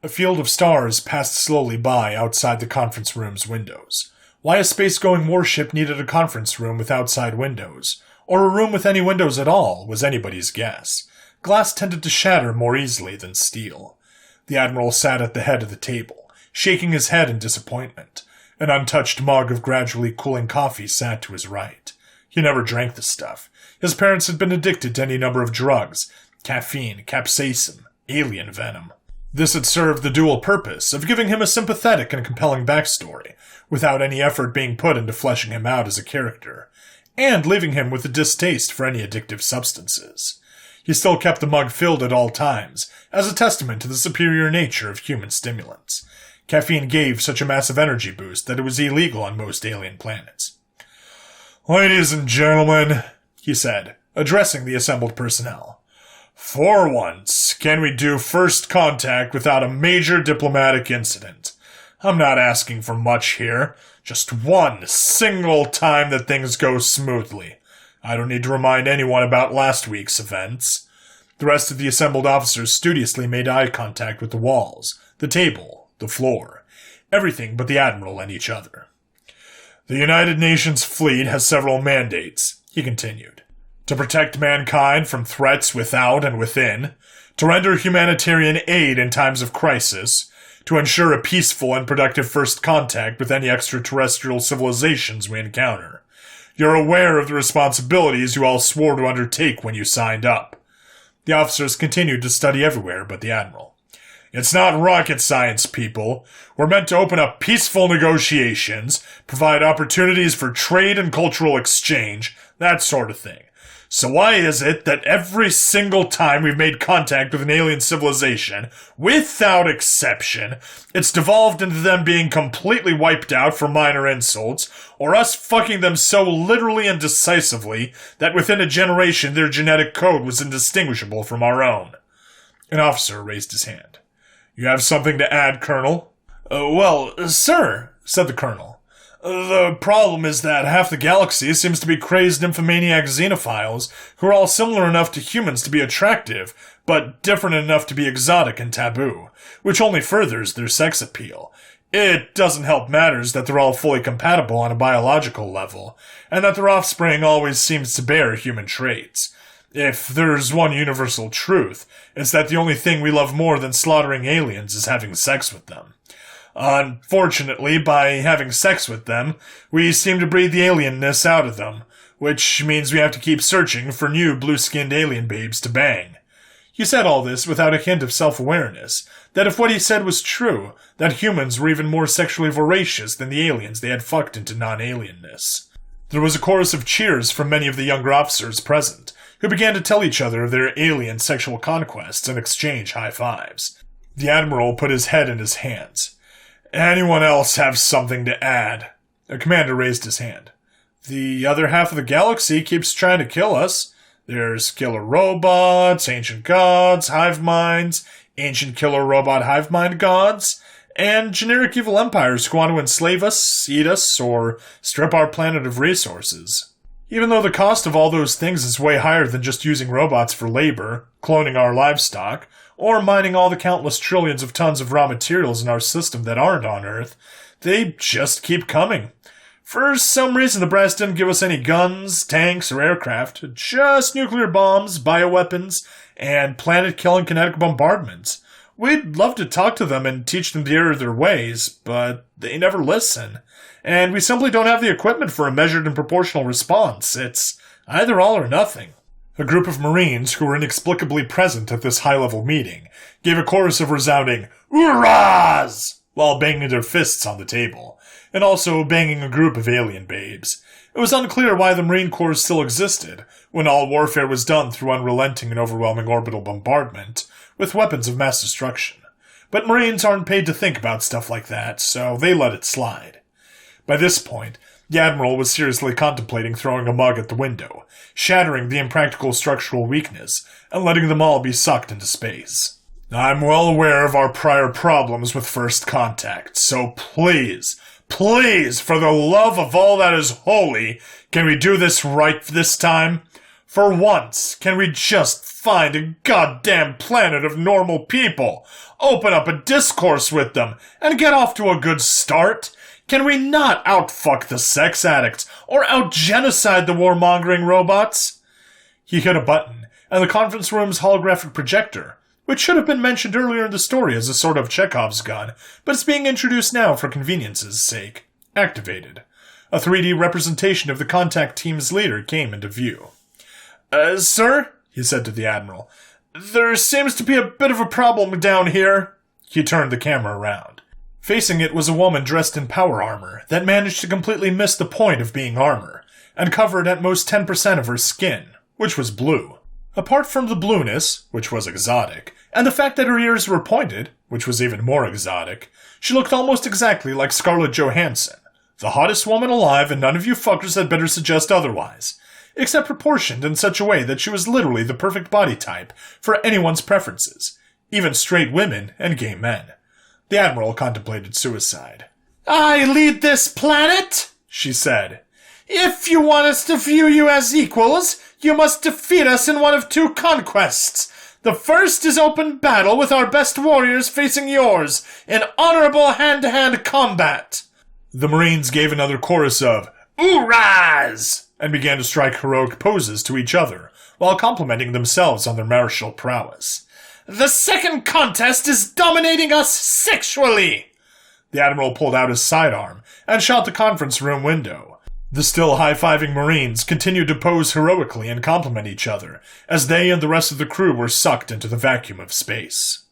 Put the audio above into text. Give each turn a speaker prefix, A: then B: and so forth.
A: A field of stars passed slowly by outside the conference room's windows. Why a space-going warship needed a conference room with outside windows, or a room with any windows at all, was anybody's guess. Glass tended to shatter more easily than steel. The Admiral sat at the head of the table, shaking his head in disappointment. An untouched mug of gradually cooling coffee sat to his right. He never drank the stuff. His parents had been addicted to any number of drugs: caffeine, capsaicin, alien venom. This had served the dual purpose of giving him a sympathetic and compelling backstory, without any effort being put into fleshing him out as a character, and leaving him with a distaste for any addictive substances. He still kept the mug filled at all times, as a testament to the superior nature of human stimulants. Caffeine gave such a massive energy boost that it was illegal on most alien planets. "Ladies and gentlemen," he said, addressing the assembled personnel, "for once, can we do first contact without a major diplomatic incident? I'm not asking for much here, just one single time that things go smoothly. I don't need to remind anyone about last week's events." The rest of the assembled officers studiously made eye contact with the walls, the table, the floor, everything but the Admiral and each other. "The United Nations fleet has several mandates," he continued. "To protect mankind from threats without and within, to render humanitarian aid in times of crisis, to ensure a peaceful and productive first contact with any extraterrestrial civilizations we encounter. You're aware of the responsibilities you all swore to undertake when you signed up." The officers continued to study everywhere but the Admiral. "It's not rocket science, people. We're meant to open up peaceful negotiations, provide opportunities for trade and cultural exchange, that sort of thing. So why is it that every single time we've made contact with an alien civilization, without exception, it's devolved into them being completely wiped out for minor insults, or us fucking them so literally and decisively that within a generation their genetic code was indistinguishable from our own?" An officer raised his hand. "You have something to add, Colonel?" Well, sir," said the Colonel, "the problem is that half the galaxy seems to be crazed nymphomaniac xenophiles who are all similar enough to humans to be attractive, but different enough to be exotic and taboo, which only furthers their sex appeal. It doesn't help matters that they're all fully compatible on a biological level, and that their offspring always seems to bear human traits. If there's one universal truth, it's that the only thing we love more than slaughtering aliens is having sex with them. Unfortunately, by having sex with them, we seem to breed the alienness out of them, which means we have to keep searching for new blue-skinned alien babes to bang." He said all this without a hint of self-awareness, that if what he said was true, that humans were even more sexually voracious than the aliens they had fucked into non-alienness. There was a chorus of cheers from many of the younger officers present, who began to tell each other of their alien sexual conquests and exchange high fives. The Admiral put his head in his hands. "Anyone else have something to add?" A commander raised his hand. "The other half of the galaxy keeps trying to kill us. There's killer robots, ancient gods, hive minds, ancient killer robot hive mind gods, and generic evil empires who want to enslave us, eat us, or strip our planet of resources. Even though the cost of all those things is way higher than just using robots for labor, cloning our livestock, or mining all the countless trillions of tons of raw materials in our system that aren't on Earth, they just keep coming. For some reason, the brass didn't give us any guns, tanks, or aircraft, just nuclear bombs, bioweapons, and planet-killing kinetic bombardments. We'd love to talk to them and teach them the error of their ways, but they never listen. And we simply don't have the equipment for a measured and proportional response. It's either all or nothing." A group of Marines who were inexplicably present at this high-level meeting gave a chorus of resounding "Hoorahs!" while banging their fists on the table, and also banging a group of alien babes. It was unclear why the Marine Corps still existed, when all warfare was done through unrelenting and overwhelming orbital bombardment, with weapons of mass destruction. But Marines aren't paid to think about stuff like that, so they let it slide. By this point, the Admiral was seriously contemplating throwing a mug at the window, shattering the impractical structural weakness, and letting them all be sucked into space. "I'm well aware of our prior problems with first contact, so please, for the love of all that is holy, can we do this right this time? For once, can we just find a goddamn planet of normal people, open up a discourse with them, and get off to a good start? Can we not outfuck the sex addicts or out-genocide the warmongering robots? He hit a button, and the conference room's holographic projector, which should have been mentioned earlier in the story as a sort of Chekhov's gun, but is being introduced now for convenience's sake, activated. A 3D representation of the contact team's leader came into view. Sir, he said to the Admiral, there seems to be a bit of a problem down here. He turned the camera around. Facing it was a woman dressed in power armor that managed to completely miss the point of being armor, and covered at most 10% of her skin, which was blue. Apart from the blueness, which was exotic, and the fact that her ears were pointed, which was even more exotic, she looked almost exactly like Scarlett Johansson, the hottest woman alive, and none of you fuckers had better suggest otherwise, except proportioned in such a way that she was literally the perfect body type for anyone's preferences, even straight women and gay men. The Admiral contemplated suicide. I lead this planet, she said. If you want us to view you as equals, you must defeat us in one of two conquests. The first is open battle with our best warriors facing yours in honorable hand-to-hand combat. The Marines gave another chorus of "Oorahs!" and began to strike heroic poses to each other, while complimenting themselves on their martial prowess. The second contest is dominating us sexually! The Admiral pulled out his sidearm and shot the conference room window. The still high-fiving Marines continued to pose heroically and compliment each other, as they and the rest of the crew were sucked into the vacuum of space.